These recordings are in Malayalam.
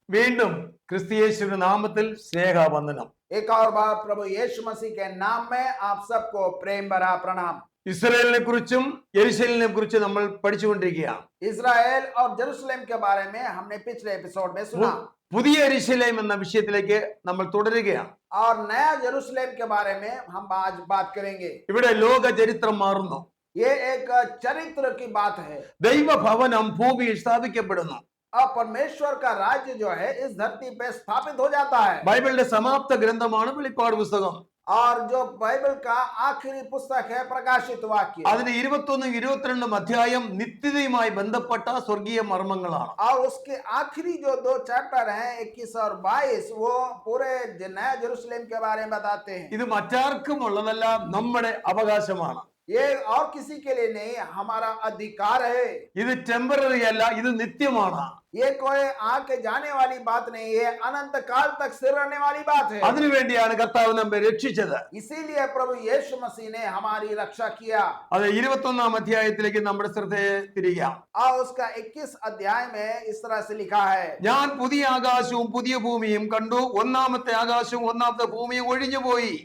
വീണ്ടും ക്രിസ്തുയേശുവിന്റെ നാമത്തിൽ സ്നേഹവന്ദനം. एक और बार प्रभु यीशु मसीह के नाम में आप सबको प्रेम भरा प्रणाम। ഇസ്രായേലിനെ കുറിച്ചും യെരുശലേമിനെ കുറിച്ചും നമ്മൾ പഠിച്ചുകൊണ്ടിരിക്കുകയാണ്. इजराइल और जेरूशलेम के बारे में हमने पिछले एपिसोड में सुना പുതിയ യെരുശലേം എന്ന വിഷയത്തിലേക്ക് നമ്മൾ തുടരുകയാണ്. और नया जेरूशलेम के बारे में हम आज बात करेंगे। ഇവിടെ ലോക ചരിത്രം മാറുന്നു. ये एक चरित्र की बात है। ദൈവഭവനം ഭൂമിയിൽ സ്ഥാപിക്കപ്പെടുന്നു. अब परमेश्वर का राज्य जो है इस धरती पे स्थापित हो जाता है। ബൈബിളിന്റെ സമാപ്ത ഗ്രന്ഥമാണ് വെളിപ്പാട് പുസ്തകം. और जो बाइबल का आखिरी पुस्तक है प्रकाशित वाक्य, അതിന് 21 22 അധ്യായം നിത്യതയുമായി ബന്ധപ്പെട്ട സ്വർഗീയ മർമ്മങ്ങളാണ്. और उसके आखिरी जो 2 चैप्टर हैं 21 और 22 वो पूरे नया जेरूशलेम के बारे में बताते हैं। ഇത് മറ്റാർക്കും ഉള്ളതല്ല, നമ്മുടെ അവകാശമാണ്. ये और किसी के लिए नहीं, हमारा अधिकार है। ഇത് ടെമ്പററി അല്ല, ഇത് നിത്യമാണ്. ये कोई आके जाने वाली बात नहीं है, अनंत काल तक स्थिर रहने वाली बात है। അതിനുവേണ്ടിയാണ് കർത്താവ് നമ്മെ രക്ഷിച്ചത്. इसीलिए प्रभु यीशु मसीह ने हमारी रक्षा किया। അത് 21 അധ്യായത്തിലേക്ക് നമ്മുടെ ശ്രദ്ധയെ തിരിക്കാം. और उसका 21 अध्याय में इस तरह से लिखा है, ഞാൻ പുതിയ ആകാശവും പുതിയ ഭൂമിയും കണ്ടു, ഒന്നാമത്തെ ആകാശവും ഒന്നാമത്തെ ഭൂമിയും ഒഴിഞ്ഞുപോയി.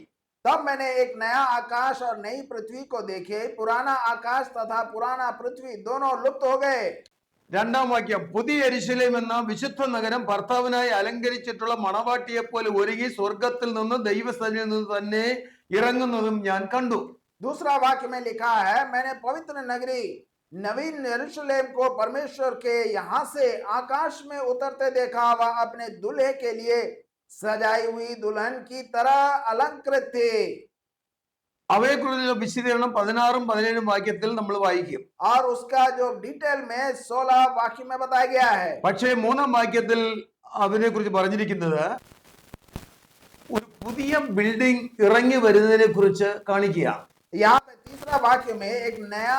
तब मैंने एक नया आकाश और नई पृथ्वी को देखे, पुराना आकाश तथा पुराना पृथ्वी दोनों लुप्त हो गए। രണ്ടാം വാക്യം, പുതിയ യെരുശലേം എന്ന വിശുദ്ധ നഗരം ഭർത്താവിനായി അലങ്കരിച്ചിട്ടുള്ള മണവാട്ടിയെ പോലെ ഒരുങ്ങി സ്വർഗത്തിൽ നിന്ന് ദൈവസന്നിധിയിൽ നിന്ന് തന്നെ ഇറങ്ങുന്നതും ഞാൻ കണ്ടു. दूसरा वाक्य में लिखा है, मैंने पवित्र नगरी नवीन यरूशलेम को परमेश्वर के यहाँ से आकाश में उतरते देखा। वह अपने दूल्हे के लिए सजाई हुई दुल्हन की तरह अलंकृत थे। അവയെക്കുറിച്ചുള്ള വിശദീകരണം 16 17 വാക്യത്തിൽ നമ്മൾ വായിക്കും. और उसका जो डिटेल में 16 वाक्य में बताया गया है। പക്ഷേ 3 വാക്യത്തിൽ അതിനെക്കുറിച്ച് പറഞ്ഞിരിക്കുന്നത് ഒരു പുതിയ ബിൽഡിംഗ് ഇറങ്ങി വരുന്നതിനെ കുറിച്ച് കാണിക്കുകയാണ്. यहाँ पे तीसरा वाक्य में एक नया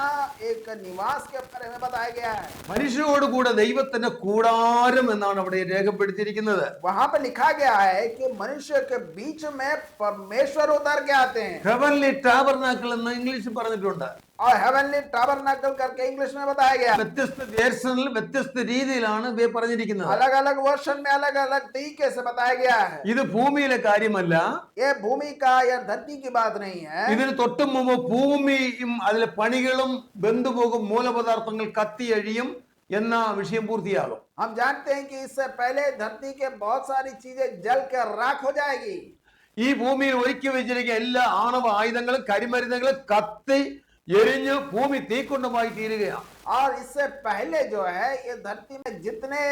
एक निवास के बारे में बताया गया है। മനുഷ്യരോട് കൂടെ ദൈവത്തിന്റെ കൂടാരം എന്നാണ് അവിടെ രേഖപ്പെടുത്തിയിരിക്കുന്നത്. वहां पे लिखा गया है कि मनुष्य के बीच में परमेश्वर उतर के आते हैं। ഹെവൻലി ടാബർനാക്കിൾ എന്ന് ഇംഗ്ലീഷിൽ പറഞ്ഞിട്ടുണ്ട്. और हेवनली टैबरनेकल करके इंग्लिश में बताया गया। വ്യത്യസ്ത വേർഷനിൽ വ്യത്യസ്ത രീതിയിലാണ് ഇവ പറഞ്ഞിരിക്കുന്നത്. अलग अलग वर्षन में अलग अलग तरीके से बताया गया है। ഇത് ഭൂമിയിലെ കാര്യമല്ല, ये भूमि का या धरती की बात नहीं है। ഇതിന് തൊട്ടു മുമ്പ് ഭൂമിയും അതിലെ പണികളും ബന്ധുപോകും, മൂലപദാർത്ഥങ്ങൾ കത്തിയഴിയും എന്ന വിഷയം പൂർത്തിയാകും. हम जानते हैं कि इससे पहले धरती के बहुत सारी चीजें जल कर राख हो जाएगी। ഈ ഭൂമിയിൽ ഒരുക്കി വെച്ചിരിക്കുന്ന എല്ലാ ആണവ ആയുധങ്ങളും കരിമരുന്നുകളും കത്തി എരിഞ്ഞ് ഭൂമി തീക്കുണ്ടമായി തീരുകയാണ്. और इससे पहले जो है ये धरती में जितने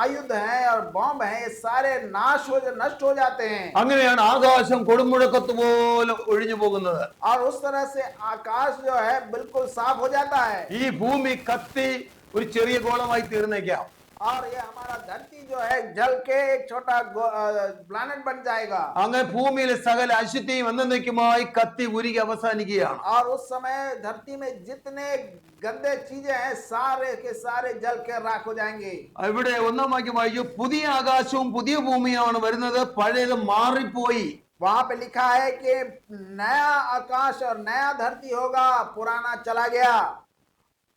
आयुध हैं और बॉम्ब हैं ये सारे नष्ट हो जाते हैं। അങ്ങനെയാണ് ആകാശം കൊടുമുഴക്കത്ത് പോലെ ഒഴിഞ്ഞു പോകുന്നത്. और उस तरह से आकाश जो है बिल्कुल साफ हो जाता है। ഈ ഭൂമി കത്തി ഒരു ചെറിയ ഗോളമായി തീർന്നേക്കാം. और ये हमारा धरती जो है जल के एक छोटा प्लैनेट बन जाएगा। അങ്ങനെ ഭൂമിയിലെ സകല അശുദ്ധിയും എന്നേക്കുമായി കത്തി ഉരുകി അവസാനിക്കുകയാണ്. और उस समय धरती में जितने गंदे चीजें हैं सारे के सारे जल के राख हो जाएंगे। ഇവിടെ ഒന്നാം വാക്യം വായിച്ചു, പുതിയ ആകാശവും പുതിയ ഭൂമിയാണ് വരുന്നത്, പഴയത് മാറിപ്പോയി. वहां पे लिखा है कि नया आकाश और नया धरती होगा, पुराना चला गया।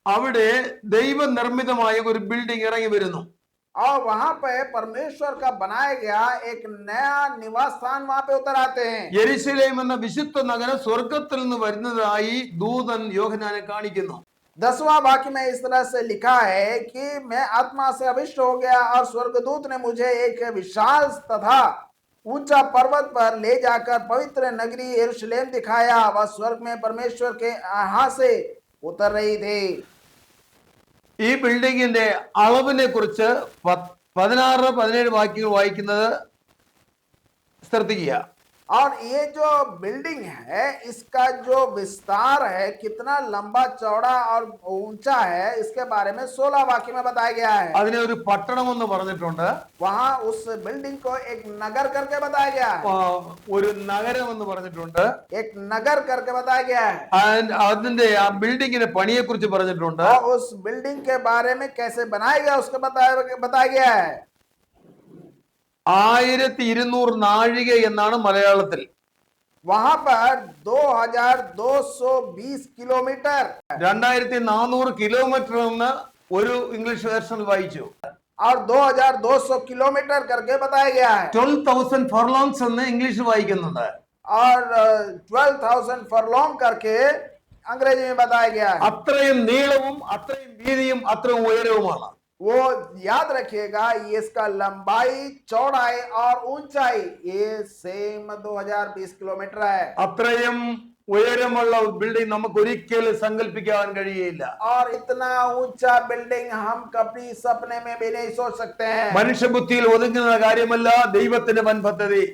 അവിടെ ദൈവനിർമ്മിതമായ ഒരു ബിൽഡിംഗ് ഇറങ്ങി വരുന്നു. और वहां पे परमेश्वर का बनाया गया एक नया निवास स्थान वहां पे उतर आते हैं। യെരുശലേം എന്ന വിശുദ്ധ നഗരം സ്വർഗത്തിൽ നിന്ന് വരുന്നതായി ദൂതൻ യോഹന്നാനെ കാണിക്കുന്നു. 10वां वाक्य में इस तरह से लिखा है कि मैं आत्मा से अभिष्ट हो गया और स्वर्गदूत ने मुझे एक विशाल तथा ऊंचा पर्वत पर ले जाकर पवित्र नगरी यरूशलेम दिखाया। वह स्वर्ग में परमेश्वर के यहाँ से उतर रही थी। ഈ ബിൽഡിങ്ങിന്റെ അളവിനെ കുറിച്ച് 16 17 വാക്യങ്ങൾ വായിക്കുന്നത് ശ്രദ്ധിക്കുക. और ये जो बिल्डिंग है इसका जो विस्तार है, कितना लंबा चौड़ा और ऊंचा है, इसके बारे में 16 वाक्य में बताया गया है। അതിനെ ഒരു പട്ടണം എന്ന് പറഞ്ഞിട്ടുണ്ട്. वहां उस बिल्डिंग को एक नगर करके बताया गया है। ഒരു നഗരം എന്ന് പറഞ്ഞിട്ടുണ്ട്. एक नगर करके बताया गया है। അതിന്റെ ആ ബിൽഡിങ്ങിന്റെ പണിയെ കുറിച്ച് പറഞ്ഞിട്ടുണ്ട്. और उस बिल्डिंग के बारे में कैसे बनाएगा उसको बताया गया है। 1200 നാഴിക എന്നാണ് മലയാളത്തിൽ. वहां पर 2220 किलोमीटर 2400 കിലോമീറ്റർ എന്ന് ഒരു ഇംഗ്ലീഷ് വേർഷനിൽ വായിച്ചു. और 2200 किलोमीटर करके बताया गया है 12,000 furlongs എന്ന് ഇംഗ്ലീഷ് വായിക്കുന്നുണ്ട്. और 12,000 फरलोंग करके अंग्रेजी में बताया गया है അത്രയും നീളവും അത്രയും വീതിയും അത്രയും ഉയരവുമാണ്. वो याद रखिएगा ये इसका लंबाई चौड़ाई और ऊंचाई ये सेम 2020 किलोमीटर है അത്രയും ഉയരമുള്ള ബിൽഡിംഗ് നമുക്ക് ഒരിക്കലും സങ്കല്പിക്കാൻ കഴിയില്ല. और इतना ऊंचा बिल्डिंग हम कभी सपने में भी नहीं सोच सकते हैं മനുഷ്യബുദ്ധിയിൽ ഒതുങ്ങുന്ന കാര്യമല്ല ദൈവത്തിന്റെ വൻ പദ്ധതി.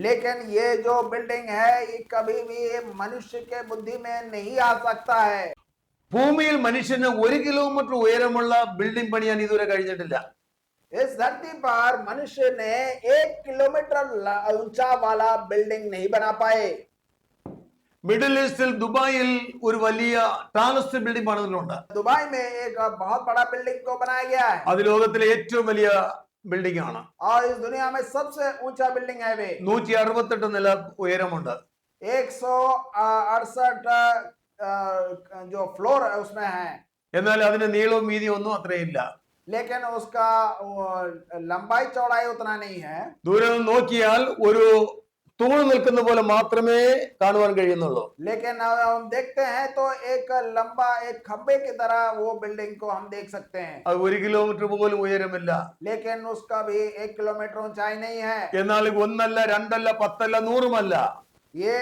लेकिन ये जो बिल्डिंग है ये कभी भी मनुष्य के बुद्धि में नहीं आ सकता है ഭൂമിയിൽ മനുഷ്യന് 1 കിലോമീറ്റർ ഉയരമുള്ള ബിൽഡിംഗ് പണിയാൻ ഇതുവരെ കഴിഞ്ഞിട്ടില്ല. इस धरती पर मनुष्य ने 1 किलोमीटर ऊंचा वाला बिल्डिंग नहीं बना पाए മിഡിൽ ഈസ്റ്റിൽ ദുബായിൽ ഒരു വലിയ ടാലസ്റ്റ് ബിൽഡിംഗ് പണിതിട്ടുണ്ട്. दुबई में एक बहुत बड़ा बिल्डिंग को बनाया गया है അത് ലോകത്തിലെ ഏറ്റവും വലിയ ബിൽഡിംഗ് ആണ്. और इस दुनिया में सबसे ऊंचा बिल्डिंग है वे 168 നില ഉയരമുണ്ട്. 168 जो फ्लोर है उसमें है എന്നാൽ അതിന് നീളവും വീതിയും ഒന്നും അത്രയില്ല. लेकिन उसका लंबाई चौड़ाई उतना नहीं है ദൂരെ നിന്ന് നോക്കിയാൽ ഒരു തൂണ് നിൽക്കുന്ന പോലെ മാത്രമേ കാണുവാൻ കഴിയുന്നുള്ളൂ. लेकिन हम देखते हैं तो एक लंबा एक खंबे की तरह वो बिल्डिंग को हम देख सकते हैं അത് 1 കിലോമീറ്റർ പോലും ഉയരമില്ല. लेकिन उसका भी 1 किलोमीटर ऊंचाई नहीं है എന്നാൽ ഒന്നല്ല രണ്ടല്ല 10 അല്ല 100ഉമല്ല ये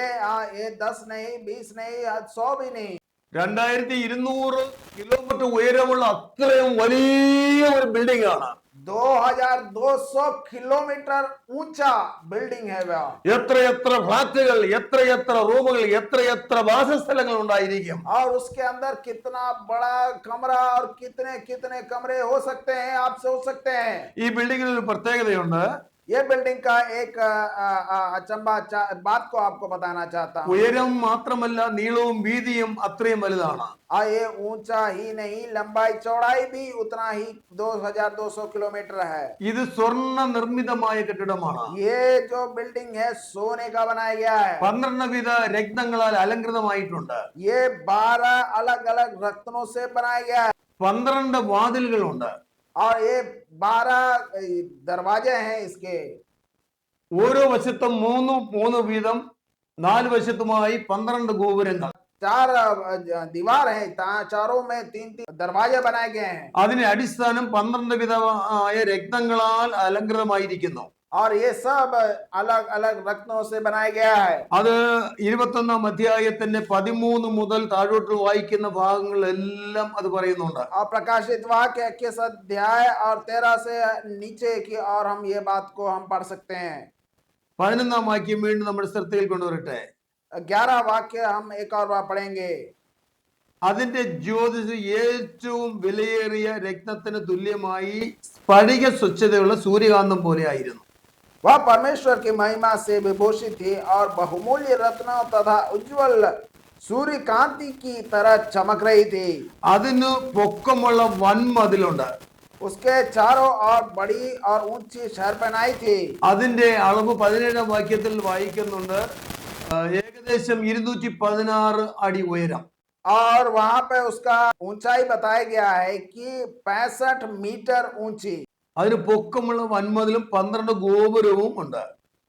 10 नहीं 20 नहीं 100 भी नहीं 2200 കിലോമീറ്റർ ഉയരമുള്ള അത്രയും വലിയ ഒരു ബിൽഡിംഗ് ആണ്. 2200 किलोमीटर ऊंचा बिल्डिंग है वह എത്രയെത്ര ഫ്ലാറ്റുകൾ എത്രയെത്ര റൂമുകൾ എത്രയെത്ര വാസസ്ഥലങ്ങൾ ഉണ്ടായിരിക്കും. और उसके अंदर कितना बड़ा कमरा और कितने कितने कमरे हो सकते हैं आप सोच सकते हैं ഈ ബിൽഡിങ്ങിന് ഒരു പ്രത്യേകതയുണ്ട്. ये बिल्डिंग का एक अचंबा बात को आपको बताना चाहता हूँ ഉയരം മാത്രമല്ല നീളവും വീതിയും അത്രയും വലുതാണ്. ये ऊंचा ही नहीं लंबाई चौड़ाई भी उतना ही 2200 किलोमीटर है ഇത് സ്വർണ്ണ നിർമ്മിതമായ കെട്ടിടമാണ്. ये जो बिल्डिंग है सोने का बनाया गया है 12 വിധ രത്നങ്ങളാൽ അലങ്കൃതമായിട്ടുണ്ട്. ये 12 अलग अलग रत्नों से बनाया गया है 12 വാതിലുകളുണ്ട്. और ये 12 दरवाजे हैं इसके ഓരോ വശത്തും മൂന്ന് വീതം 4 വശത്തുമായി 12 ഗോപുരങ്ങൾ. 4 दीवार है चारों में 3 दरवाजे बनाए गए हैं അതിന്റെ അടിസ്ഥാനം 12 വിധമായ രത്നങ്ങളാൽ അലങ്കൃതമായിരിക്കുന്നു. और ये सब अलग अलग रत्नों से बनाया गया है അത് 21 അധ്യായത്തിന്റെ 13 മുതൽ താഴോട്ട് വായിക്കുന്ന ഭാഗങ്ങളെല്ലാം അത് പറയുന്നുണ്ട്. और प्रकाशित वाक्य 21 अध्याय और 13 से नीचे की और हम ये बात को हम पढ़ सकते हैं 11 വാക്യം വീണ്ടും നമ്മുടെ ശ്രദ്ധയിൽ കൊണ്ടുവരട്ടെ. 11 वाक्य हम एक और बार पढ़ेंगे അതിന്റെ ജ്യോതിസ് ഏറ്റവും വിലയേറിയ രത്നത്തിന് തുല്യമായി സ്ഫടിക സ്വച്ഛതയുള്ള സൂര്യകാന്തം പോലെ ആയിരുന്നു. वह परमेश्वर की महिमा से विभूषित थी और बहुमूल्य रत्नों तथा उज्जवल सूर्य कांति की तरह चमक रही थी അതിന് പൊക്കമുള്ള വൻമതിലുണ്ട്. उसके चारों ओर बड़ी और ऊंची शहर बनाई थी അതിന്റെ അളവ് 17 വാക്യത്തിൽ വായിക്കുന്നുണ്ട്. ഏകദേശം 216 അടി ഉയരം. और वहां पे उसका ऊंचाई बताया गया है कि 65 मीटर ऊंची അതിന് പൊക്കമുള്ള വൻമതിലും 12 ഗോപുരവും ഉണ്ട്.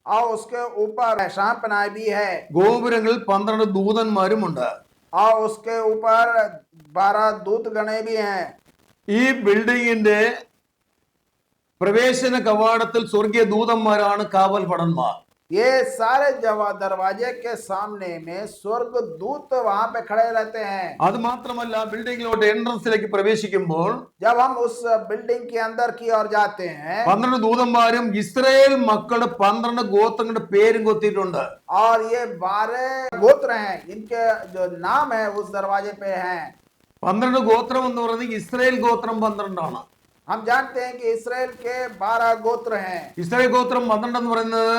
और उसके ऊपर शांपनाय भी है ഗോപുരങ്ങളിൽ 12 ദൂതന്മാരും ഉണ്ട്. और उसके ऊपर 12 दूत गणे भी हैं ഈ ബിൽഡിങ്ങിന്റെ പ്രവേശന കവാടത്തിൽ സ്വർഗീയ ദൂതന്മാരാണ് കാവൽ ഭടന്മാർ. ये सारे दरवाजे के सामने में स्वर्ग दूत वहां पे खड़े रहते हैं അത് മാത്രമല്ല ബിൽഡിങ്ങിലോട്ട് എൻട്രൻസിലേക്ക് പ്രവേശിക്കുമ്പോൾ जब हम उस बिल्डिंग के अंदर की ओर जाते हैं 12 ദൂതന്മാരും ഇസ്രായേൽ മക്കളുടെ 12 ഗോത്രങ്ങളുടെ പേരും കൊത്തിയിട്ടുണ്ട്. और ये 12 गोत्र हैं इनके जो नाम है उस दरवाजे पे हैं 12 ഗോത്രം എന്ന് പറയുന്നത് ഇസ്രായേൽ ഗോത്രം 12 ആണ്. हम जानते हैं कि इस्राएल के 12 गोत्र हैं ഇസ്രായേൽ ഗോത്രം 12 എന്ന് പറയുന്നത്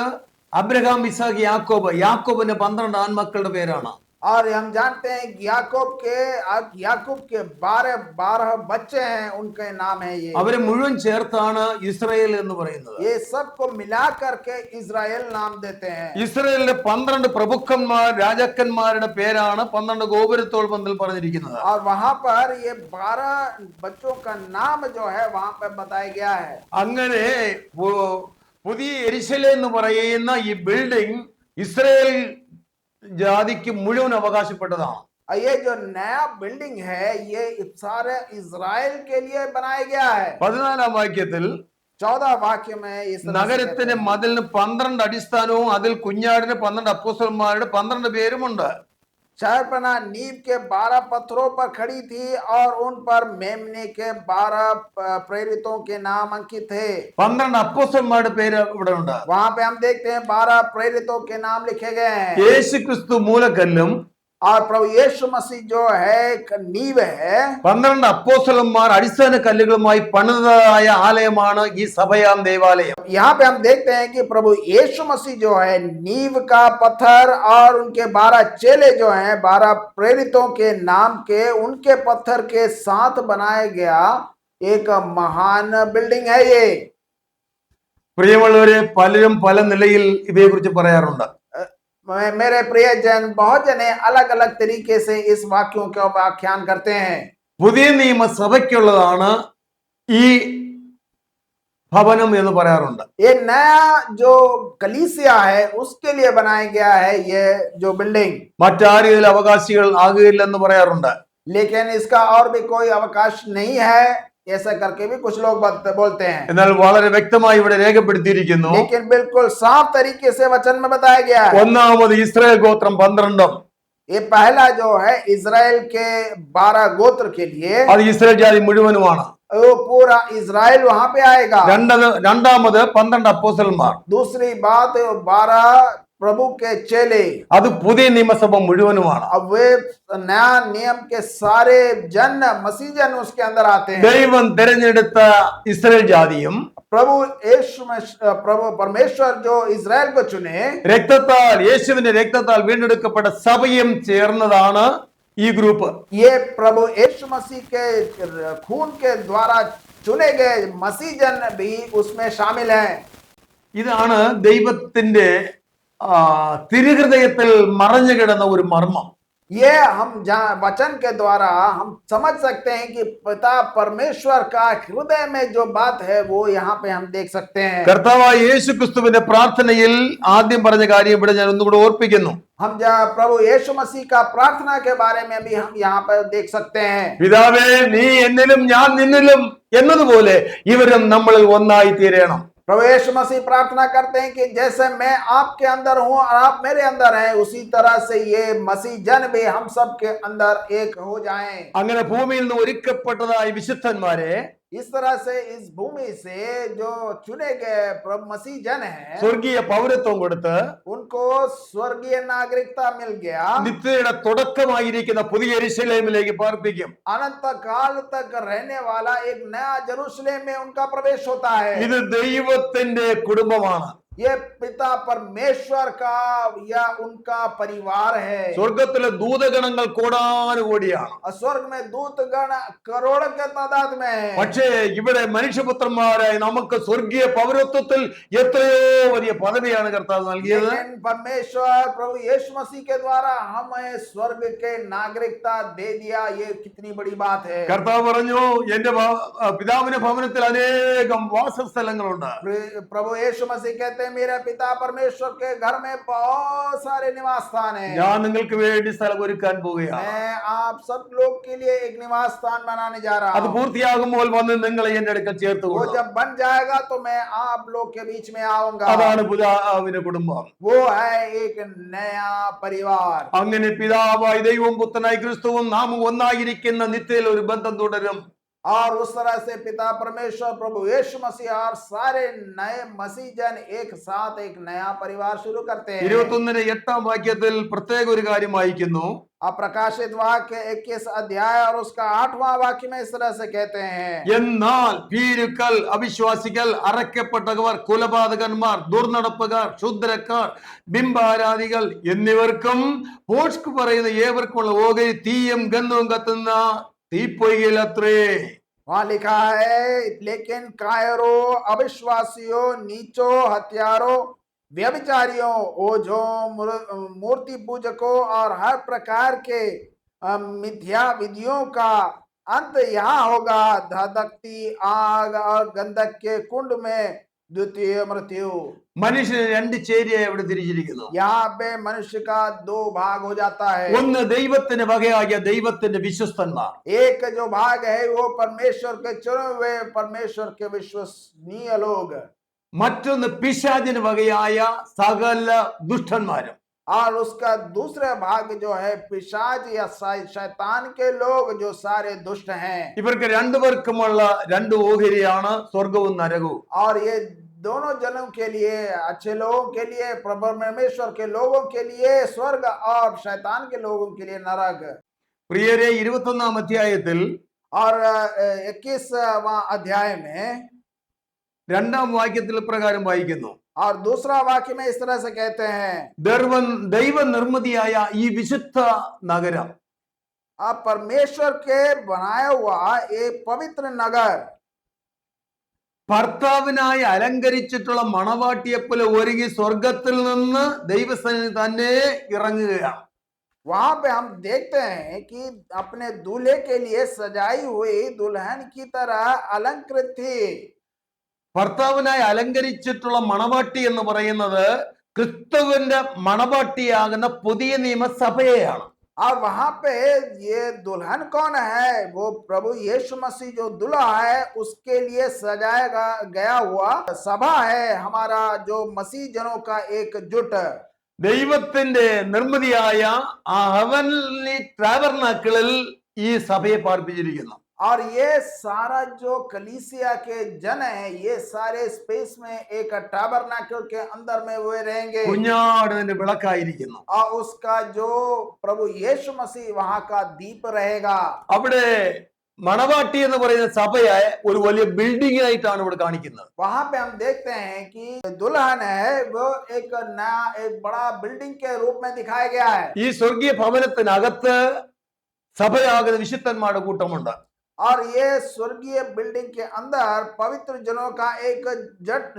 അബ്രഹാം ഇസാഖ് യാക്കോബ് യാക്കോബിന്റെ 12 ആൺമക്കളുടെ പേരാണ്. और हम जानते हैं कि याकूब के 12 बच्चे हैं, उनके नाम है ये। അവരെ മുഴുവൻ ചേർത്താണ് ഇസ്രായേൽ എന്ന് പറയുന്നത്. ये सबको मिला करके इजराइल नाम देते हैं। ഇസ്രായേലിലെ 12 പ്രഭുക്കന്മാർ രാജാക്കന്മാരുടെ പേരാണ് 12 ഗോപുരത്തോൾബന്ധിൽ പറഞ്ഞിരിക്കുന്നത്. और वहां पर ये 12 बच्चों का नाम जो है वहां पर बताया गया है। അങ്ങനെ പുതിയ യെരുശലേം എന്ന് പറയുന്ന ഈ ബിൽഡിംഗ് ഇസ്രായേൽ ജാതിക്ക് മുഴുവൻ അവകാശപ്പെട്ടതാണ്. ये जो नया बिल्डिंग है ये सारे इजराइल के लिए बनाया गया है। 14-ാം വാക്യത്തിൽ 14 वाक्य में इस तरह से നഗരത്തിന് മതിലിന് 12 അടിസ്ഥാനവും അതിൽ കുഞ്ഞാടിന് 12 അപ്പോസ്തലന്മാരുടെ 12 പേരുമുണ്ട്. शहरपना नींव के 12 पत्थरों पर खड़ी थी और उन पर मेमने के 12 प्रेरितों के नाम अंकित थे। 12 അപ്പോസ്തലന്മാരുടെ പേര് ഇവിടെ ഉണ്ട്. वहां पे हम देखते हैं 12 प्रेरितों के नाम लिखे गए हैं। യേശു ക്രിസ്തു മൂലക്കല്ലും और प्रभु यीशु मसीह जो है नींव है। 12 അപ്പോസ്തലന്മാർ അടിസ്ഥാന കല്ലുകളുമായി പണിതതായ ആലയമാണ് ഈ സഭയാം ദേവാലയം. यहाँ पे हम देखते हैं कि प्रभु यीशु मसीह जो है नींव का पत्थर और उनके 12 चेले जो हैं 12 प्रेरितों के नाम के उनके पत्थर के साथ बनाया गया एक महान बिल्डिंग है ये। പ്രിയമുള്ളവരെ, പലരും പല നിലയിൽ ഇതേക്കുറിച്ച് പറയാറുണ്ട്. मेरे प्रियजन, बहुत जने अलग अलग तरीके से इस वाक्यों का व्याख्यान करते हैं। പുതിയ നിയമസഭയ്ക്കുള്ളതാണ് ഈ ഭവനം എന്ന് പറയാറുണ്ട്. ये नया जो कलीसिया है उसके लिए बनाया गया है ये जो बिल्डिंग। മറ്റാരും ഇതിൽ അവകാശികൾ ആകുകയില്ലെന്ന് പറയാറുണ്ട്. लेकिन इसका और भी कोई अवकाश नहीं है, ऐसा करके भी कुछ लोग बोलते हैं। എന്നാൽ വളരെ വ്യക്തമായി ഇവിടെ രേഖപ്പെടുത്തിയിരിക്കുന്നു. लेकिन बिल्कुल साफ तरीके से वचन में बताया गया है। ഒന്നാമത് ഇസ്രായേൽ ഗോത്രം 12 ये पहला जो है इजराइल के 12 गोत्र के लिए, അത് ഇസ്രായേൽ ജാതി മുഴുവനുമാണ്. वो पूरा इजराइल वहां पे आएगा। രണ്ടാമത് 12 അപ്പോസ്തലന്മാർ. दूसरी बात 12 प्रभु के चेले, അത് പുതിയ നിയമസഭ മുഴുവനുമാണ്. अब वे नया नियम के सारे जन मसीह जन उसके अंदर आते हैं। ദൈവം തിരഞ്ഞെടുത്ത ഇസ്രായേൽ ജാതിയും प्रभु परमेश्वर जो इजराइल को चुने, രക്തത്താൽ യേശുവിന്റെ രക്തത്താൽ വീണ്ടെടുക്കപ്പെട്ട സഭയും ചേർന്നതാണ് ഈ ഗ്രൂപ്പ്. ये प्रभु यीशु मसीह के खून के द्वारा चुने गए मसीह जन भी उसमें शामिल हैं। ഇതാണ് ദൈവത്തിന്റെ തിരുഹൃദയത്തിൽ മറഞ്ഞു കിടന്ന ഒരു മർമ്മം. ये हम वचन के द्वारा हम समझ सकते हैं कि पिता परमेश्वर का हृदय में जो बात है वो यहाँ पे हम देख सकते हैं। കർത്താവായ യേശു ക്രിസ്തുവിന്റെ പ്രാർത്ഥനയിൽ ആദ്യം പറഞ്ഞ കാര്യം ഇവിടെ ഞാൻ ഒന്നുകൂടെ ഓർപ്പിക്കുന്നു. हम प्रभु यीशु मसीह का प्रार्थना के बारे में भी हम यहाँ पर देख सकते हैं। പിതാവേ, നീ എന്നിലും ഞാൻ നിന്നിലും എന്നതുപോലെ ഇവരും നമ്മളിൽ ഒന്നായി തീരണം. प्रभु यीशु मसीह प्रार्थना करते हैं कि जैसे मैं आपके अंदर हूं और आप मेरे अंदर हैं, उसी तरह से ये मसीह जन भी हम सब के अंदर एक हो जाएं। അങ്ങനെ ഭൂമിയിൽ നിന്ന് ഒരുക്കപ്പെട്ടതായ വിശുദ്ധന്മാരെ इस तरह से इस भूमि से जो चुने गए प्रभु मसीह जन हैं, സ്വർഗീയ പൗരത്വം കൊടുത്ത് उनको स्वर्गीय नागरिकता मिल गया। നിത്യയുടെ തുടക്കമായിരിക്കുന്ന പുതിയ യെരുശലേമിലേക്ക് പാർപ്പിക്കും. अनंत काल तक रहने वाला एक नया जेरूशलेम में उनका प्रवेश होता है। ഇത് ദൈവത്തിന്റെ കുടുംബമാണ്. ये पिता परमेश्वर का या उनका परिवार है। സ്വർഗത്തിലെ ദൂതഗണങ്ങൾ കോടാനുകോടിയാണ്. स्वर्ग में दूतगण करोड़ के तादाद में है। പക്ഷേ ഇവിടെ മനുഷ്യപുത്രന്മാരായി നമുക്ക് സ്വർഗീയ പൗരത്വത്തിൽ എത്രയോ വലിയ പദവിയാണ് കർത്താവ് നൽകിയത്. लेकिन परमेश्वर प्रभु यीशु मसीह के द्वारा हमें स्वर्ग के नागरिकता दे दिया। ये कितनी बड़ी बात है। കർത്താവ് പറഞ്ഞു, എന്റെ പിതാവിന്റെ ഭവനത്തിൽ അനേകം വാസസ്ഥലങ്ങളുണ്ട്. प्रभु यीशु मसीह कहते हैं मेरे पिता परमेश्वर के घर में बहुत सारे निवास स्थान हैं। ഞാൻ നിങ്ങൾക്ക് വേണ്ടി സ്ഥലം ഒരുക്കാൻ പോവുകയാണ്. मैं आप सब लोग के लिए एक निवास स्थान बनाने जा रहा അത് हूँ। പൂർത്തിയാകുമ്പോൾ വന്ന് നിങ്ങളെ എന്റെ അടുക്കൽ वो ചേർത്തുകൊള്ളും. जब बन जाएगा तो मैं आप लोग के बीच में आऊंगा। അതാണ് പിതാവിന്റെ കുടുംബം. वो है एक नया परिवार। അങ്ങനെ പിതാവായി ദൈവവും പുത്രനായി ക്രിസ്തുവും നാം ഒന്നായിരിക്കുന്ന നിത്യയിൽ ഒരു ബന്ധം തുടരും. और उस तरह से पिता परमेश्वर प्रभु यीशु मसीह और सारे नए मसीह जन एक साथ एक नया परिवार शुरू करते हैं। 21-8 വാക്യത്തിൽ പ്രത്യേക ഒരു കാര്യം വായിക്കുന്നു. अब प्रकाशित वाक्य 21 अध्याय और उसका 8वां वाक्य में इस तरह से कहते हैं, എന്നാൽ ഭീരുക്കൾ, അവിശ്വാസികൾ, അറയ്ക്കപ്പെട്ടവർ, കൊലപാതകന്മാർ, ദുർനടപ്പുകാർ, ക്ഷുദ്രക്കാർ, ബിംബാരാധികൾ എന്നിവർക്കും പോഷ്ക് പറയുന്ന ഏവർക്കുള്ള ഓഹരി തീയും ഗന്ധവും കത്തുന്ന തീപ്പൊയ്കയിലത്രേ. वहां लिखा है, लेकिन कायरों, अविश्वासियों, नीचों, हत्यारों, व्यभिचारियों, ओझों, मूर्ति पूजकों और हर प्रकार के मिथ्या विधियों का अंत यहाँ होगा। धधकती आग और गंधक के कुंड में द्वितीय मृत्यु। മനുഷ്യന് രണ്ട് ചേരിയായി അവിടെ തിരിച്ചിരിക്കുന്നു. यहाँ पे मनुष्य का दो भाग हो जाता है। ഒന്ന് ദൈവത്തിന് വകയാകിയ ദൈവത്തിന്റെ വിശ്വസ്തന്മാർ, एक जो भाग है वो परमेश्वर के चुने हुए परमेश्वर के विश्वसनीय लोग, മറ്റൊന്ന് പിശാചിന് വകയായ സകല ദുഷ്ടന്മാരും. और उसका दूसरा भाग जो है पिशाच या शैतान के लोग जो सारे दुष्ट हैं। ഇവർക്ക് രണ്ടുപേർക്കുമുള്ള രണ്ട് ഓഹരിയാണ് സ്വർഗവും നരകവും. और ये दोनों जनों के लिए, अच्छे लोगों के लिए परमेश्वर के लोगों के लिए स्वर्ग और शैतान के लोगों के लिए नरक। പ്രിയരെ, 21 അധ്യായത്തിൽ और 21वां अध्याय में 2 വാക്യത്തിൽ പ്രകാരം വായിക്കുന്നു, और दूसरा वाक्य में इस तरह से कहते हैं, ദൈവ നിർമ്മിതിയായ ഈ വിശുദ്ധ നഗരം, अब परमेश्वर के बनाया हुआ एक पवित्र नगर ഭർത്താവിനായി അലങ്കരിച്ചിട്ടുള്ള മണവാട്ടിയെപ്പോലെ ഒരുങ്ങി സ്വർഗത്തിൽ നിന്ന് ദൈവസന്നിധി തന്നെ ഇറങ്ങുകയാണ്. वहां पे हम देखते हैं कि अपने दूल्हे के लिए सजाई हुई दुल्हन की तरह अलंकृत थी। ഭർത്താവിനായി അലങ്കരിച്ചിട്ടുള്ള മണവാട്ടി എന്ന് പറയുന്നത് ക്രിസ്തുവിന്റെ മണവാട്ടിയാകുന്ന പുതിയ നിയമസഭയെയാണ്. और वहां पे ये दुल्हन कौन है? वो प्रभु यीशु मसीह जो दूल्हा है उसके लिए सजाया गया हुआ सभा है, हमारा जो मसीह जनों का एक जुट। ദൈവത്തിന്റെ നിർമ്മിതിയായ ആ ഹെവൻലി ടാബർനാക്കിളിൽ ഈ സഭയെ പാർപ്പിച്ചിരിക്കുന്നു. और ये सारा जो कलीसिया के जन है, ये सारे स्पेस में एक टैबरनाकल के अंदर में वो रहेंगे। കുഞ്ഞാടിന്റെ വിളക്കായിരിക്കുന്നു. और उसका जो प्रभु यीशु मसीह वहां का दीप रहेगा। അവിടെ മണവാട്ടി എന്ന് പറയുന്ന സഭയെ ഒരു വലിയ ബിൽഡിംഗ് ആയിട്ടാണ് ഇവിടെ കാണിക്കുന്നത്. वहां पे हम देखते हैं कि दुल्हन है वो एक नया एक बड़ा बिल्डिंग के रूप में दिखाया गया है। ഈ സ്വർഗീയ ഭവനത്തിനകത്ത് സഭയാകുന്ന വിശുദ്ധന്മാരുടെ കൂട്ടമുണ്ട്. और ये स्वर्गीय बिल्डिंग के अंदर पवित्र जनों का एक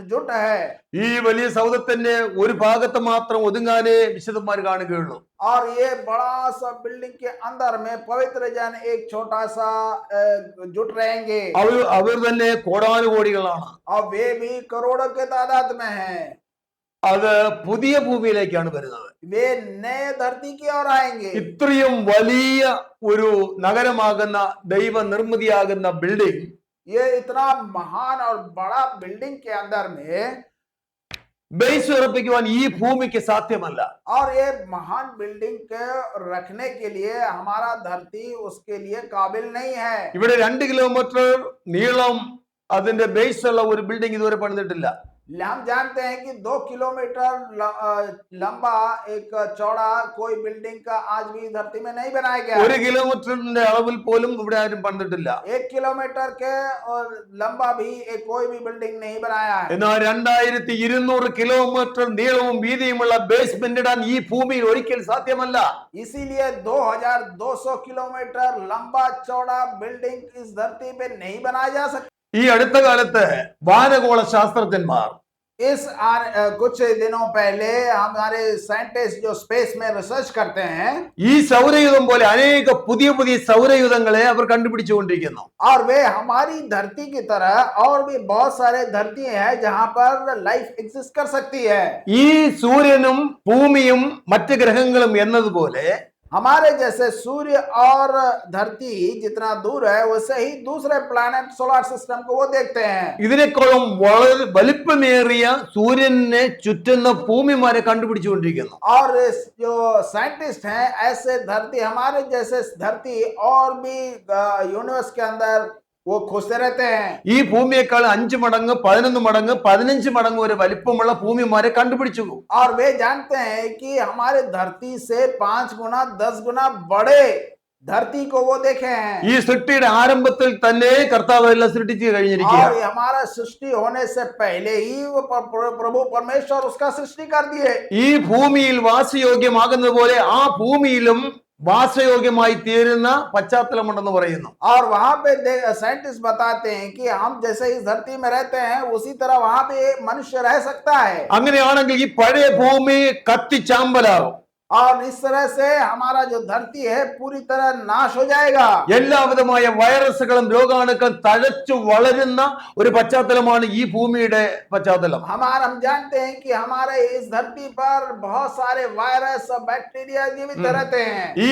जुट है। ഈ വലിയ സൗധത്തിന്റെ ഒരു ഭാഗത്ത് മാത്രം ഒതുങ്ങാനേ വിശുദ്ധന്മാർ കാണുകയുള്ളൂ. और ये बड़ा सा बिल्डिंग के अंदर में पवित्र जन एक छोटा सा जुट रहेंगे। അവർ തന്നെ കോടാനുകോടികളാണ്. और वे भी करोड़ों के तादाद में हैं। അത് പുതിയ ഭൂമിയിലേക്കാണ് വരുന്നത്. वे नए धरती की ओर आएंगे। ഇത്രയും വലിയ ഒരു നഗരമാകുന്ന ദൈവ നിർമ്മിതിയാകുന്ന ബിൽഡിംഗ്, ये इतना महान और बड़ा बिल्डिंग के अंदर में ബേസ് ഉറപ്പിക്കുവാൻ ഈ ഭൂമിക്ക് സാധ്യമല്ല. और ये महान बिल्डिंग के रखने के लिए हमारा धरती उसके लिए काबिल नहीं है। ഇവിടെ 2 കിലോമീറ്റർ നീളം അതിന്റെ ബേസ് ഉള്ള ഒരു ബിൽഡിംഗ് ഇതുവരെ പണിതിട്ടില്ല. हम जानते हैं कि 2 किलोमीटर लंबा एक चौड़ा कोई बिल्डिंग का आज भी धरती में नहीं बनाया गया। 1 കിലോമീറ്ററിന്റെ അളവിൽ പോലും ഇവിടെ ആരും പണിതിട്ടില്ല. 1 किलोमीटर के और लंबा भी एक कोई भी बिल्डिंग नहीं बनाया है। എന്നാൽ 2200 കിലോമീറ്റർ നീളവും വീതിയുമുള്ള ബേസ്മെന്റ് ഇടാൻ ഈ ഭൂമിയിൽ ഒരിക്കൽ സാധ്യമല്ല. इसीलिए 2200 किलोमीटर लंबा चौड़ा बिल्डिंग इस धरती पे नहीं बनाया जा सकता। ഈ അടുത്ത കാലത്ത് വാനഗോള ശാസ്ത്രജ്ഞന്മാർ कुछ दिनों पहले हमारे साइंटिस्ट जो स्पेस में रिसर्च करते हैं, ഈ സൗരയുധം പോലെ അനേക പുതിയ പുതിയ സൗരയുധങ്ങളെ അവർ കണ്ടുപിടിച്ചുകൊണ്ടിരിക്കുന്നു. और वे हमारी धरती की तरह और भी बहुत सारे धरती हैं जहां पर लाइफ एग्जिस्ट कर सकती है। ഈ സൂര്യനും ഭൂമിയും മറ്റ് ഗ്രഹങ്ങളും എന്നതുപോലെ हमारे जैसे सूर्य और धरती जितना दूर है वैसे ही दूसरे प्लैनेट सोलर सिस्टम को वो देखते हैं। ഇതിനേക്കാളും വളരെ വലിപ്പമേറിയ സൂര്യനെ ചുറ്റുന്ന ഭൂമിമാരെ കണ്ടുപിടിച്ചുകൊണ്ടിരിക്കുന്നു. और जो साइंटिस्ट हैं, ऐसे धरती हमारे जैसे धरती और भी यूनिवर्स के अंदर वो खुशते रहते हैं। ഈ ഭൂമിയേക്കാൾ 5 മടങ്ങ് 11 മടങ്ങ് 15 മടങ്ങ് വരെ വലിപ്പമുള്ള ഭൂമിമാരെ കണ്ടുപിടിച്ചു. और वे जानते हैं कि हमारे धरती से 5 गुना 10 गुना बड़े धरती को वो देखे हैं। ഈ സൃഷ്ടിയുടെ ആരംഭത്തിൽ തന്നെ കർത്താവ് എല്ലാം സൃഷ്ടിച്ചു और കഴിഞ്ഞിരിക്കുകയാണ്. ये हमारा सृष्टि होने से पहले ही वो प्रभु परमेश्वर उसका सृष्टि कर दिए। ഈ ഭൂമിയിൽ വാസയോഗ്യമാകുന്നത് പോലെ ആ ഭൂമിയിലും വാസയോഗ്യമായി തീരുന്ന പശ്ചാത്തലമുണ്ടെന്ന് പറയുന്നു. और वहां पे साइंटिस्ट बताते हैं कि हम जैसे इस धरती में रहते हैं उसी तरह वहां पे मनुष्य रह सकता है। അങ്ങനെയാണെങ്കിൽ ഈ പഴയ ഭൂമി കത്തിച്ചാമ്പലാകും. और इस तरह से हमारा जो धरती है पूरी तरह नाश हो जाएगा। എല്ലാവിധമായ വൈറസുകളും രോഗാണുക്കളും തഴച്ചു വളരുന്ന ഒരു പശ്ചാത്തലമാണ് ഈ ഭൂമിയുടെ പശ്ചാത്തലം. हम जानते हैं कि हमारे इस धरती पर बहुत सारे वायरस और बैक्टीरिया जीवित रहते हैं। ഈ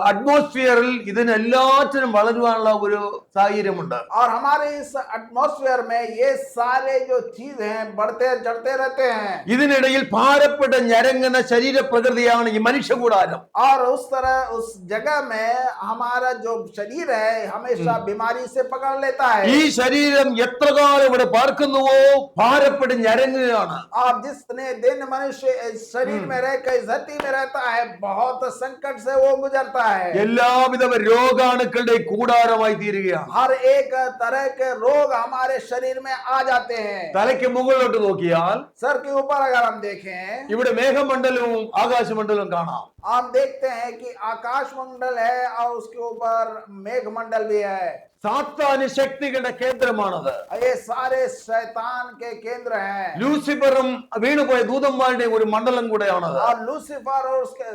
അറ്റ്മോസ്ഫിയറിൽ ഇതിനെല്ലാറ്റിനും വളരുവാനുള്ള ഒരു സാഹചര്യമുണ്ട്. और हमारे इस एटमॉस्फेयर में ये सारे जो चीज हैं बढ़ते चढ़ते रहते हैं। ഇതിനിടയിൽ ഭാരപ്പെട്ട ഞരങ്ങുന്ന ശരീരപ്രകൃതിയാണ് ഈ മനുഷ്യകൂടാരം. और उस तरह उस जगह में हमारा जो शरीर है हमेशा बीमारी से पकड़ लेता है। ഈ ശരീരം എത്ര കാലം ഇവിടെ പാർക്കുന്നുവോ ഭാരപ്പെട്ട് ഞരങ്ങുകയാണ്. और जितने दिन मनुष्य इस शरीर में रहकर इस धरती में रहता है बहुत संकट से वो गुजरता है। എല്ലാവിധ രോഗാണുക്കളുടെ കൂടാരമായി തീരുകയാണ്. हर एक तरह के रोग हमारे शरीर में आ जाते हैं। തലയ്ക്ക് മുകളിലോട്ട് നോക്കിയാൽ सर के ऊपर अगर हम देखें ഇവിടെ മേഘമണ്ഡലവും ആകാശമണ്ഡലവും കാണാം. हम देखते हैं कि आकाश मंडल है और उसके ऊपर मेघ मंडल भी है। സാത്താന് ശക്തികളുടെ കേന്ദ്രമാണത്. ये सारे शैतान के केंद्र हैं। ലൂസിഫറും വീണുപോയ ദൂതന്മാരുടെയും ഒരു മണ്ഡലം കൂടെയാണത്. और लूसीफर और उसके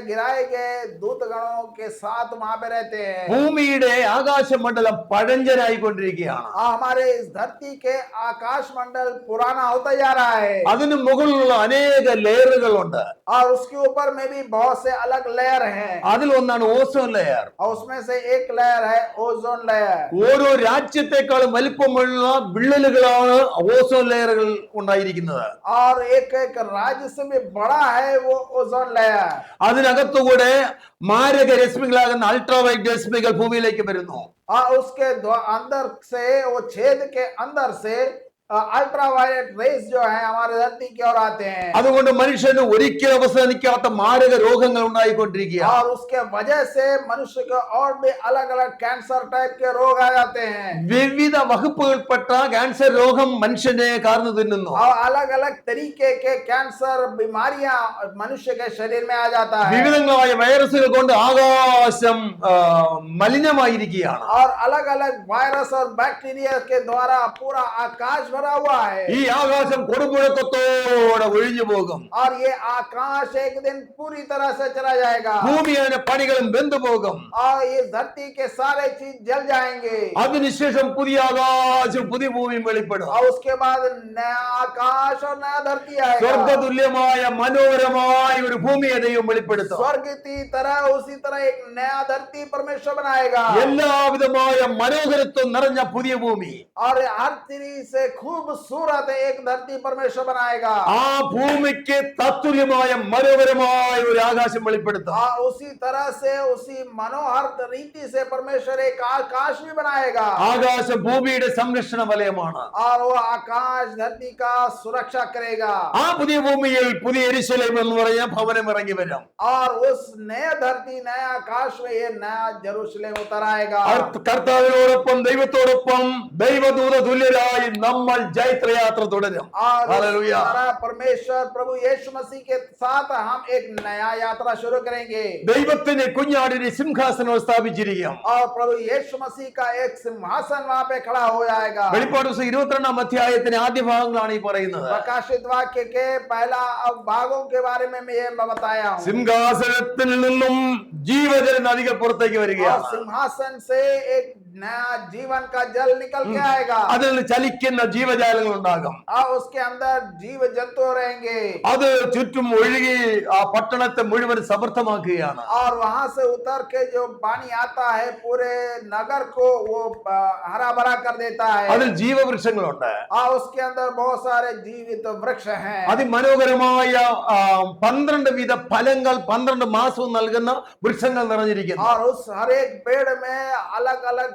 गिराए गए दूतगणों के साथ वहां पे रहते हैं। ഭൂമിയുടെ ആകാശമണ്ഡലം പഴഞ്ചനായിക്കൊണ്ടിരിക്കുകയാണ്. हमारे इस धरती के आकाश मंडल पुराना होता जा रहा है। അതിന് മുകളിലുള്ള അനേക ലെയറുകളുണ്ട്. और उसके ऊपर में भी बहुत से अलग लेयर हैं। അതിൽ ഒന്നാണ് ഓസോൺ ലെയർ. और उसमें से एक लेयर है ओजोन लेयर। ഓരോ രാജ്യത്തെക്കാളും വലിപ്പമുള്ള വിള്ളലുകളാണ് ഓസോൺ ലെയറുകൾ ഉണ്ടായിരിക്കുന്നത്. और एक एक राज्य से भी बड़ा है वो ओजोन लेयर। അതിനകത്തുകൂടെ മാരക രശ്മികളാകുന്ന അൾട്രാവയലറ്റ് രശ്മികൾ ഭൂമിയിലേക്ക് വരുന്നു. और उसके अंदर से वो छेद के अंदर से अल्ट्रावायलेट रेस जो है हमारे धरती की ओर आते हैं। അതുകൊണ്ട് മനുഷ്യന് ഒരിക്കലും അവസാനിക്കാത്ത മാരക രോഗങ്ങൾ ഉണ്ടായിക്കൊണ്ടിരിക്കുകയാണ്. और उसके वजह से मनुष्य को और भी अलग अलग कैंसर टाइप के रोग आ जाते हैं। വിവിധ വകുപ്പുകൾപ്പെട്ട ക്യാൻസർ രോഗം മനുഷ്യനെ കാർന്നു തിന്നുന്നു. और अलग अलग तरीके के कैंसर बीमारियां मनुष्य के शरीर में आ जाता है। വിവിധങ്ങളായ വൈറസുകൾ കൊണ്ട് ആകാശം മലിനമായിരിക്കുകയാണ്. और अलग अलग वायरस और बैक्टीरिया के द्वारा पूरा आकाश भरा हुआ है। ഈ ആകാശം കൊടുമുഴക്കത്തോടെ ഒഴിഞ്ഞു പോകും. और ये आकाश एक दिन पूरी तरह से चला जाएगा। ഭൂമി അതിന്റെ പണികളും വെന്തുപോകും. और ये धरती के सारे चीज जल जाएंगे। അതിനുശേഷം പുതിയ ആകാശം പുതിയ ഭൂമിയും വെളിപ്പെടും. और उसके बाद नया आकाश और नया धरती आएगा। സ്വർഗതുല്യമായ മനോഹരമായ ഒരു ഭൂമിയെ ദൈവം വെളിപ്പെടുത്തും. स्वर्ग की तरह उसी तरह एक नया धरती परमेश्वर बनाएगा। എല്ലാവിധമായ മനോഹരത്വം നിറഞ്ഞ പുതിയ ഭൂമി. और हर तरीके से खूबसूरत एक धरती परमेश्वर बनाएगा। ആ ഭൂമിക്ക് തത്തുല്യമായ മനോഹരമായ ഒരു ആകാശം വെളിപ്പെടുത്തും. उसी तरह से उसी मनोहर रीति से परमेश्वर एक आकाश भी बनाएगा। ആകാശം ഭൂമിയുടെ സംരക്ഷണ വലയമാണ്. और वो आकाश धरती का सुरक्षा करेगा। ആ പുതിയ ഭൂമിയിൽ പുതിയ യെരൂശലേം എന്ന് പറഞ്ഞ ഭവനം ഇറങ്ങി വരും. और उस नया धरती नया आकाश में ये नया यरूशलेम उतर आएगा। കർത്താവിനോടൊപ്പം ദൈവത്തോടൊപ്പം ദൈവദൂത തുല്യരായി നമ്മൾ ജൈത്രയാത്ര തുടരും. और ഹല്ലേലൂയ. उस तरह परमेश्वर प्रभु यीशु मसीह के साथ हम एक नया यात्रा शुरू करेंगे। ദൈവത്തിന്റെ കുഞ്ഞാടിനെ സിംഹാസനം സ്ഥാപിച്ചിരിക്കും. और प्रभु यीशु मसीह का एक सिंहासन वहां पे खड़ा हो जाएगा। വെളിപ്പാട് പുസ്തകം 22-ാം അധ്യായത്തിന്റെ ആദ്യ ഭാഗങ്ങളാണ് ഈ പറയുന്നത്. प्रकाशित वाक्य के पहला भागों के बारे में मैं ये बताया हूँ। സിംഹാസനത്തിൽ നിന്നും ജീവജല നദികൾ പുറത്തേക്ക് और വരികയാണ്. सिंहासन से एक नया जीवन का जल निकल के आएगा। അതിൽ നിന്ന് ചലിക്കുന്ന ജീവജാലങ്ങൾ ഉണ്ടാകും. और उसके अंदर जीव जंतु रहेंगे। അത് ചുറ്റും ഒഴുകി ആ പട്ടണത്തെ മുഴുവൻ സമൃദ്ധമാക്കുകയാണ്. और वहां से उतर के जो पानी आता है पूरे नगर को वो हरा भरा कर देता है। അതിൽ ജീവവൃക്ഷങ്ങളുണ്ട്. और उसके अंदर बहुत सारे जीवित वृक्ष हैं। അതിമനോഹരമായ 12 വിധ ഫലങ്ങൾ 12 മാസവും നൽകുന്ന വൃക്ഷങ്ങൾ നിറഞ്ഞിരിക്കുന്നു. और उस हर एक पेड़ में अलग अलग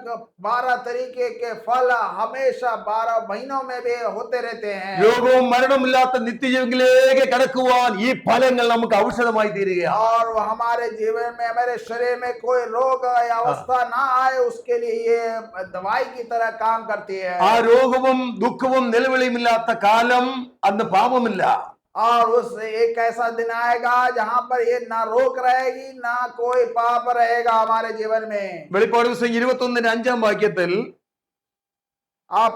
12 तरीके के फल हमेशा 12 महीनों में भी होते रहते हैं। രോഗവും മരണമില്ലാത്ത നിത്യജീവനിലേക്ക് കടക്കുവാൻ ഈ ഫലങ്ങൾ നമുക്ക് ഔഷധമായി തീരുകയാണ്. और वो हमारे जीवन में, हमारे शरीर में कोई रोग या अवस्था ना आए, उसके लिए ये दवाई की तरह काम करती है। ആ രോഗവും ദുഃഖവും നിലവിളിയുമില്ലാത്ത കാലം അന്ന് പാപമില്ല. और उस एक ऐसा दिन आएगा जहां पर ये ना रोक रहेगी, ना कोई पाप रहेगा हमारे जीवन में। വെളിപ്പാട് പുസ്തകം 21:5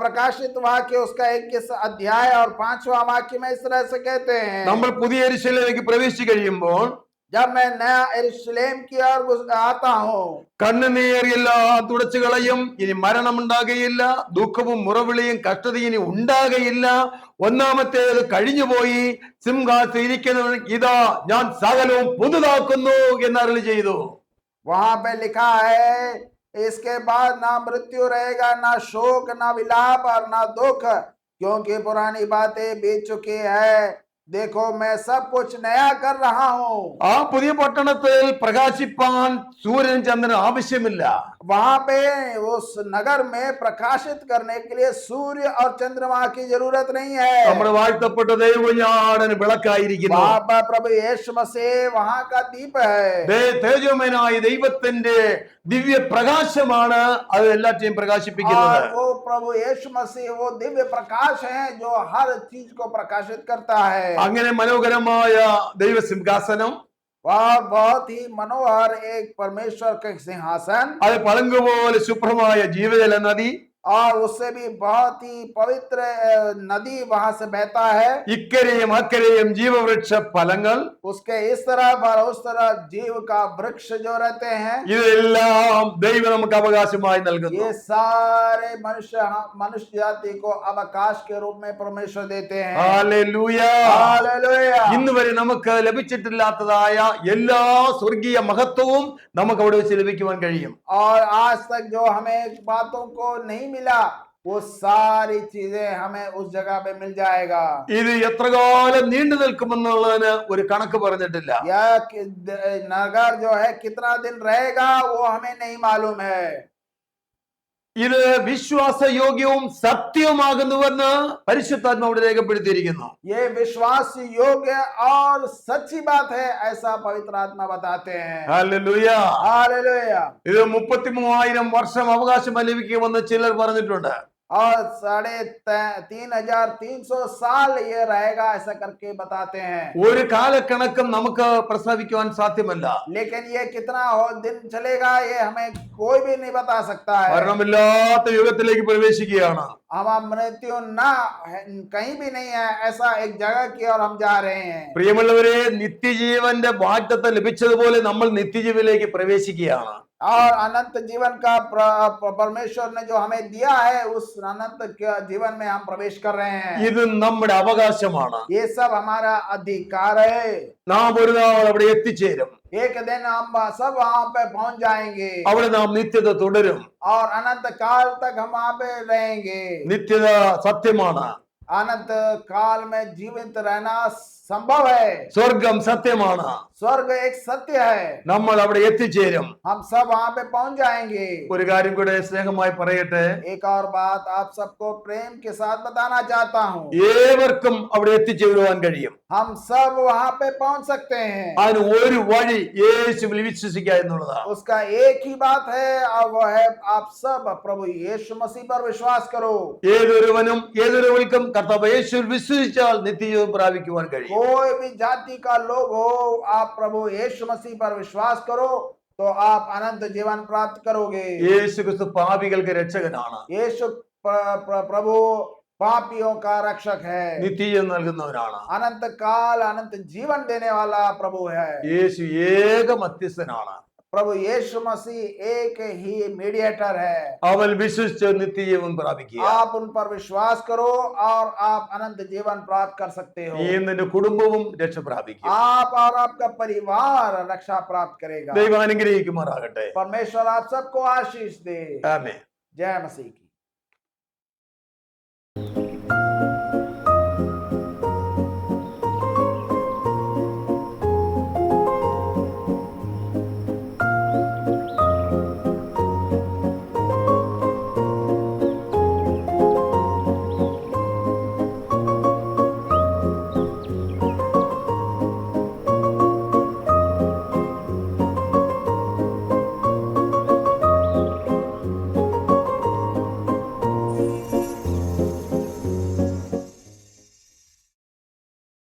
प्रकाशित वाक्य उसका 21 अध्याय और 5वां वाक्य में इस तरह से कहते हैं, നമ്മൾ പുതിയ യെരൂശലേമിലേക്ക് പ്രവേശിച്ചു കഴിയുമ്പോൾ जब मैं नया यरूशलेम की ओर आता हूँ, കണ്ണുനീർ എല്ലാം തുടച്ചു കളയും. ഇനി മരണമുണ്ടാകുകയില്ല, ദുഃഖവും മുറവിളിയും കഷ്ടതയും ഇനി ഉണ്ടാകുകയില്ല. ഒന്നാമത്തേത് കഴിഞ്ഞുപോയി, സിംഹാസനത്തിൽ ഇരിക്കുന്നവൻ ഇതാ ഞാൻ സകലവും പുതുതാക്കുന്നു എന്ന് അരുളി ചെയ്തു. वहां पे लिखा है, इसके बाद ना मृत्यु रहेगा, ना शोक, ना विलाप और ना दुख, क्योंकि पुरानी बातें बीत चुकी है, देखो मैं सब कुछ नया कर रहा हूँ। ആ പുതിയ പട്ടണത്തിൽ പ്രകാശിപ്പാൻ സൂര്യൻ ചന്ദ്രൻ ആവശ്യമില്ല. वहां पे उस नगर में प्रकाशित करने के लिए सूर्य और चंद्रमा की जरूरत नहीं है। നമ്മുടെ വാഴ്ത്തപ്പെട്ട ദൈവകുഞ്ഞാടൻ വിളക്കായിരിക്കുന്നു. वहां पर प्रभु यीशु मसीह वहां का दीप है। തേജോമയനായ ദൈവത്തിന്റെ ദിവ്യ പ്രകാശമാണ് അത് എല്ലാറ്റിനെയും പ്രകാശിപ്പിക്കുന്നത്. और वो प्रभु यीशु मसीह वो दिव्य प्रकाश है जो हर चीज को प्रकाशित करता है। അങ്ങനെ മനോഹരമായ ദൈവസിംഹാസനം, वह बहुत ही मनोहर एक परमेश्वर का सिंहासन, അത് പളുങ്കുപോലെ ശുഭ്രമായ ജീവജല നദി, और उससे भी बहुत ही पवित्र नदी वहां से बहता है। ഇക്കരെയും അക്കരെയും ജീവവൃക്ഷ ഫലങ്ങൾ, उसके इस तरफ और उस तरफ जीव का वृक्ष जो रहते हैं, ഇതെല്ലാം ദൈവം നമുക്ക് അവകാശമായി നൽകുന്നു. ये सारे मनुष्य जाति को अवकाश के रूप में परमेश्वर देते हैं। ഹല്ലേലൂയ. हालेलुया। ഇന്ന് വരെ നമുക്ക് ലഭിച്ചിട്ടില്ലാത്തതായ എല്ലാ സ്വർഗീയ മഹത്വവും നമുക്ക് അവിടെ വെച്ച് ലഭിക്കുവാൻ കഴിയും. और आज तक जो हमें बातों को नहीं मिला, वो सारी चीजें हमें उस जगह पे मिल जाएगा। ഇത് എത്ര കാലം നീണ്ടു നിൽക്കുമെന്നുള്ളതിന് ഒരു കണക്ക് പറഞ്ഞിട്ടില്ല. यह नगर जो है कितना दिन रहेगा वो हमें नहीं मालूम है। ഇത് വിശ്വാസയോഗ്യവും സത്യവുമാകുന്നുവെന്ന് പരിശുദ്ധാത്മാവ് രേഖപ്പെടുത്തിയിരിക്കുന്നു. ये विश्वास योग्य और सच्ची बात है, ऐसा पवित्र आत्मा बताते हैं। ഹല്ലേലൂയ. हालेलुया। ഇത് 33,000 വർഷം അവകാശം ലഭിക്കുമെന്ന് ചിലർ പറഞ്ഞിട്ടുണ്ട്. और 3,300 साल ये रहेगा, ऐसा करके बताते हैं। ഒരു കാലക്കണക്കും നമുക്ക് പ്രസ്താവിക്കുവാൻ സാധ്യമല്ല. लेकिन ये कितना दिन चलेगा ये हमें कोई भी नहीं बता सकता है। മരണമില്ലാത്ത യുഗത്തിലേക്ക് പ്രവേശിക്കുകയാണ്. हम मृत्यु ना कहीं भी नहीं है, ऐसा एक जगह की ओर हम जा रहे हैं। പ്രിയമുള്ളവരെ, നിത്യജീവന്റെ വാഗ്ദത്തം ലഭിച്ചതുപോലെ നമ്മൾ നിത്യജീവനിലേക്ക് പ്രവേശിക്കുകയാണ്. और अनंत जीवन का परमेश्वर ने जो हमें दिया है, उस अनंत जीवन में हम प्रवेश कर रहे हैं। ഇത് നമ്മുടെ അവകാശമാണ്. ये सब हमारा अधिकार है। നാം ഒരു നാൾ അവിടെ എത്തിച്ചേരും. एक दिन हम सब वहां पे पहुंच जाएंगे അവിടെ നാം നിത്യത തുടരും. और अनंत काल तक हम वहां पे रहेंगे। നിത്യത സത്യമാണ്. अनंत काल में जीवित रहना संभव है। സ്വർഗം സത്യമാണ്. स्वर्ग एक सत्य है। നമ്മൾ അവിടെ എത്തിച്ചേരും. हम सब वहां पे पहुंच जाएंगे। ഒരു കാര്യം കൂടെ സ്നേഹമായി പറയട്ടെ, एक और बात आप सबको प्रेम के साथ बताना चाहता हूँ, ഏവർക്കും അവിടെ എത്തിച്ചേരുവാൻ കഴിയും. हम सब वहां पे पहुंच सकते हैं। അതിന് ഒരു വഴി യേശുവിൽ വിശ്വസിക്കുക എന്നുള്ളതാണ്. उसका एक ही बात है, और वो है आप सब प्रभु यीशु मसीह पर विश्वास करो। ഏതൊരുവനും ഏതൊരുവൾക്കും കർത്താവ് യേശുവിൽ വിശ്വസിച്ചാൽ നിത്യജീവൻ പ്രാപിക്കുവാൻ കഴിയും. कोई भी जाति का लोग हो, आप प्रभु यीशु मसीह पर विश्वास करो तो आप अनंत जीवन प्राप्त करोगे। യേശു ക്രിസ്തു പാപികൾക്ക് രക്ഷകനാണ്. यीशु प्रभु पापियों का रक्षक है, നിത്യജീവൻ നൽകുന്നവനാണ്. अनंत काल अनंत जीवन देने वाला प्रभु है। യേശു ഏക മധ്യസ്ഥനാണ്. प्रभु यीशु मसीह एक ही मीडिएटर है। അവൻ വിശ്വസിച്ച് നിത്യജീവൻ പ്രാപിക്കുക. आप उन पर विश्वास करो और आप अनंत जीवन प्राप्त कर सकते हो। നീ നിന്റെ കുടുംബവും രക്ഷ പ്രാപിക്കും. आप और आपका परिवार रक्षा प्राप्त करेगा। ദൈവം അനുഗ്രഹിക്കുമാറാകട്ടെ. परमेश्वर आप सबको आशीष दे। ആമേൻ. जय मसीह की।